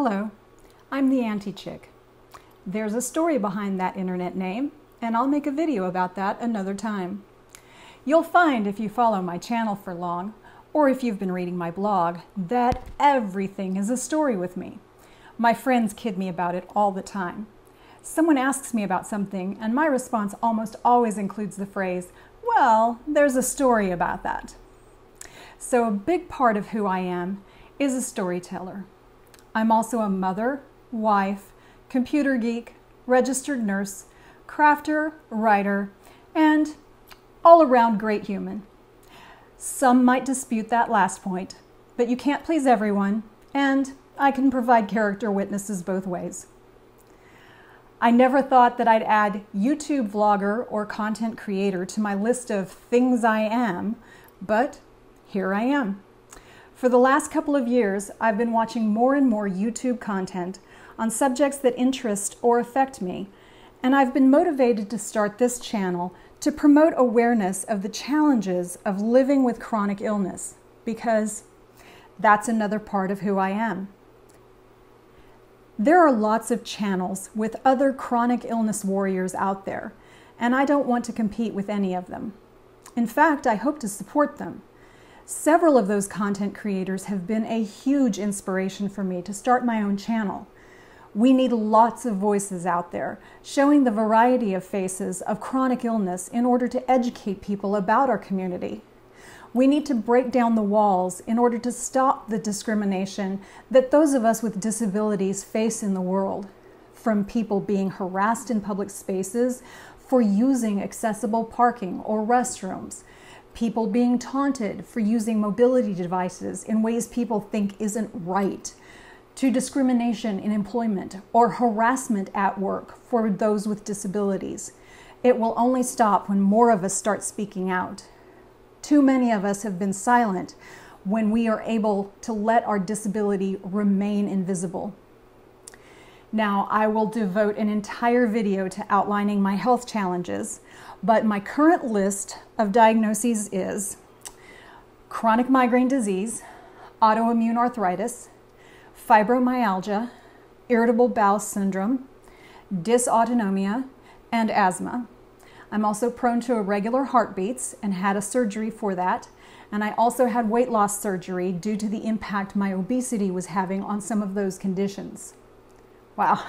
Hello, I'm the AntiChick. There's a story behind that internet name, and I'll make a video about that another time. You'll find if you follow my channel for long, or if you've been reading my blog, that everything is a story with me. My friends kid me about it all the time. Someone asks me about something, and my response almost always includes the phrase, "Well, there's a story about that." So a big part of who I am is a storyteller. I'm also a mother, wife, computer geek, registered nurse, crafter, writer, and all-around great human. Some might dispute that last point, but you can't please everyone, and I can provide character witnesses both ways. I never thought that I'd add YouTube vlogger or content creator to my list of things I am, but here I am. For the last couple of years, I've been watching more and more YouTube content on subjects that interest or affect me, and I've been motivated to start this channel to promote awareness of the challenges of living with chronic illness, because that's another part of who I am. There are lots of channels with other chronic illness warriors out there, and I don't want to compete with any of them. In fact, I hope to support them. Several of those content creators have been a huge inspiration for me to start my own channel. We need lots of voices out there showing the variety of faces of chronic illness in order to educate people about our community. We need to break down the walls in order to stop the discrimination that those of us with disabilities face in the world, from people being harassed in public spaces for using accessible parking or restrooms, people being taunted for using mobility devices in ways people think isn't right, to discrimination in employment or harassment at work for those with disabilities. It will only stop when more of us start speaking out. Too many of us have been silent when we are able to let our disability remain invisible. Now, I will devote an entire video to outlining my health challenges, but my current list of diagnoses is chronic migraine disease, autoimmune arthritis, fibromyalgia, irritable bowel syndrome, dysautonomia, and asthma. I'm also prone to irregular heartbeats and had a surgery for that, and I also had weight loss surgery due to the impact my obesity was having on some of those conditions. Wow,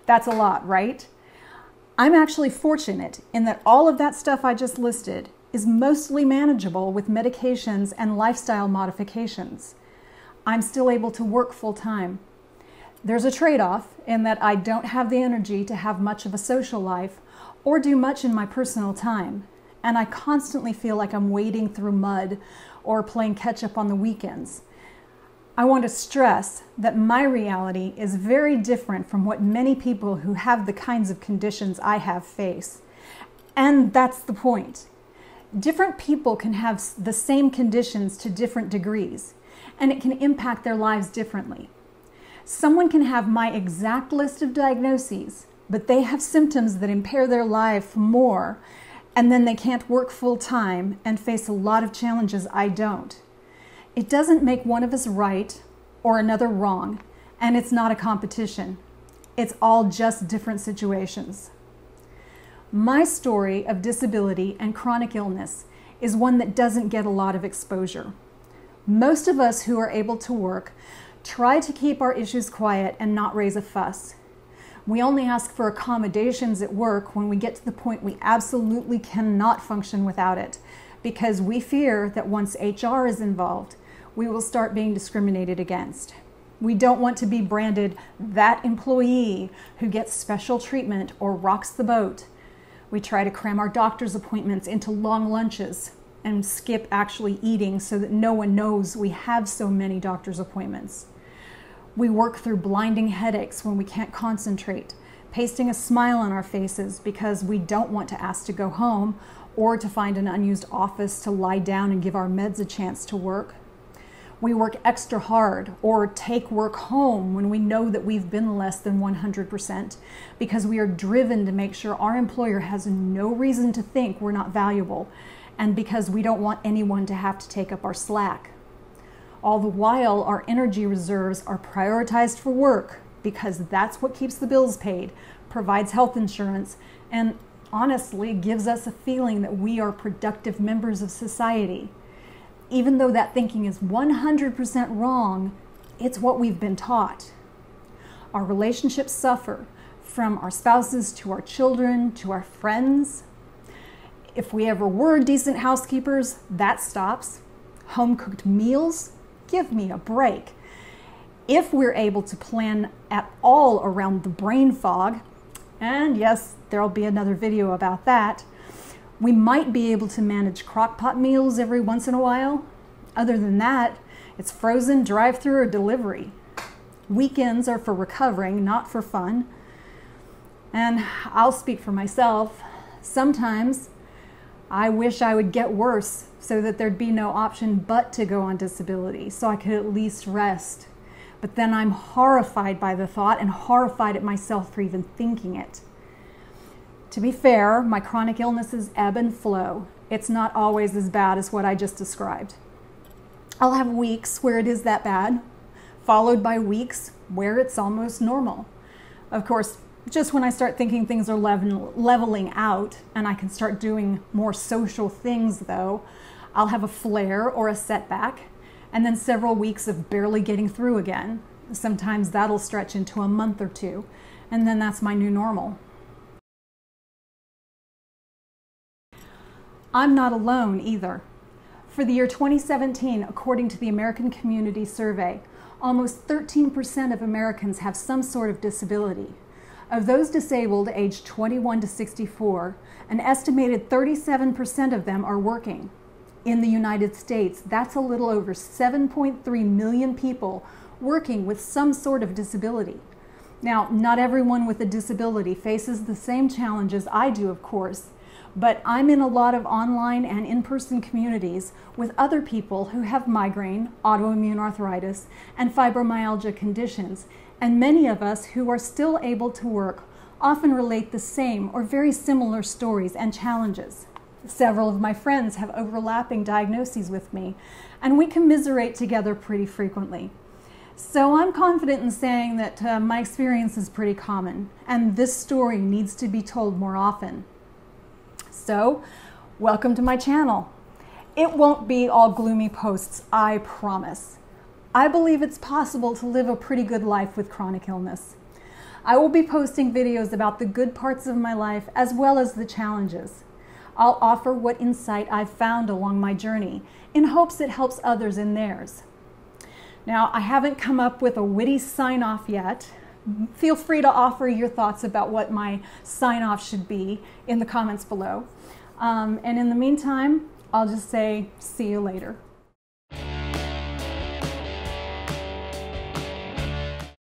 that's a lot, right? I'm actually fortunate in that all of that stuff I just listed is mostly manageable with medications and lifestyle modifications. I'm still able to work full-time. There's a trade-off in that I don't have the energy to have much of a social life or do much in my personal time, and I constantly feel like I'm wading through mud or playing catch-up on the weekends. I want to stress that my reality is very different from what many people who have the kinds of conditions I have face. And that's the point. Different people can have the same conditions to different degrees, and it can impact their lives differently. Someone can have my exact list of diagnoses, but they have symptoms that impair their life more, and then they can't work full-time and face a lot of challenges I don't. It doesn't make one of us right or another wrong, and it's not a competition. It's all just different situations. My story of disability and chronic illness is one that doesn't get a lot of exposure. Most of us who are able to work try to keep our issues quiet and not raise a fuss. We only ask for accommodations at work when we get to the point we absolutely cannot function without it, because we fear that once HR is involved, we will start being discriminated against. We don't want to be branded that employee who gets special treatment or rocks the boat. We try to cram our doctor's appointments into long lunches and skip actually eating so that no one knows we have so many doctor's appointments. We work through blinding headaches when we can't concentrate, pasting a smile on our faces because we don't want to ask to go home or to find an unused office to lie down and give our meds a chance to work. We work extra hard or take work home when we know that we've been less than 100% because we are driven to make sure our employer has no reason to think we're not valuable and because we don't want anyone to have to take up our slack. All the while, our energy reserves are prioritized for work because that's what keeps the bills paid, provides health insurance, and honestly gives us a feeling that we are productive members of society. Even though that thinking is 100% wrong, it's what we've been taught. Our relationships suffer, from our spouses to our children to our friends. If we ever were decent housekeepers, that stops. Home-cooked meals? Give me a break. If we're able to plan at all around the brain fog, and yes, there'll be another video about that, we might be able to manage crock-pot meals every once in a while. Other than that, it's frozen, drive-through, or delivery. Weekends are for recovering, not for fun. And I'll speak for myself. Sometimes I wish I would get worse so that there'd be no option but to go on disability, so I could at least rest. But then I'm horrified by the thought and horrified at myself for even thinking it. To be fair, my chronic illnesses ebb and flow. It's not always as bad as what I just described. I'll have weeks where it is that bad, followed by weeks where it's almost normal. Of course, just when I start thinking things are leveling out and I can start doing more social things though, I'll have a flare or a setback, and then several weeks of barely getting through again. Sometimes that'll stretch into a month or two, and then that's my new normal. I'm not alone either. For the year 2017, according to the American Community Survey, almost 13% of Americans have some sort of disability. Of those disabled aged 21 to 64, an estimated 37% of them are working. In the United States, that's a little over 7.3 million people working with some sort of disability. Now, not everyone with a disability faces the same challenges I do, of course, but I'm in a lot of online and in-person communities with other people who have migraine, autoimmune arthritis, and fibromyalgia conditions, and many of us who are still able to work often relate the same or very similar stories and challenges. Several of my friends have overlapping diagnoses with me, and we commiserate together pretty frequently. So I'm confident in saying that my experience is pretty common, and this story needs to be told more often. So, welcome to my channel. It won't be all gloomy posts, I promise. I believe it's possible to live a pretty good life with chronic illness. I will be posting videos about the good parts of my life as well as the challenges. I'll offer what insight I've found along my journey in hopes it helps others in theirs. Now, I haven't come up with a witty sign-off yet. Feel free to offer your thoughts about what my sign-off should be in the comments below. And in the meantime, I'll just say, see you later.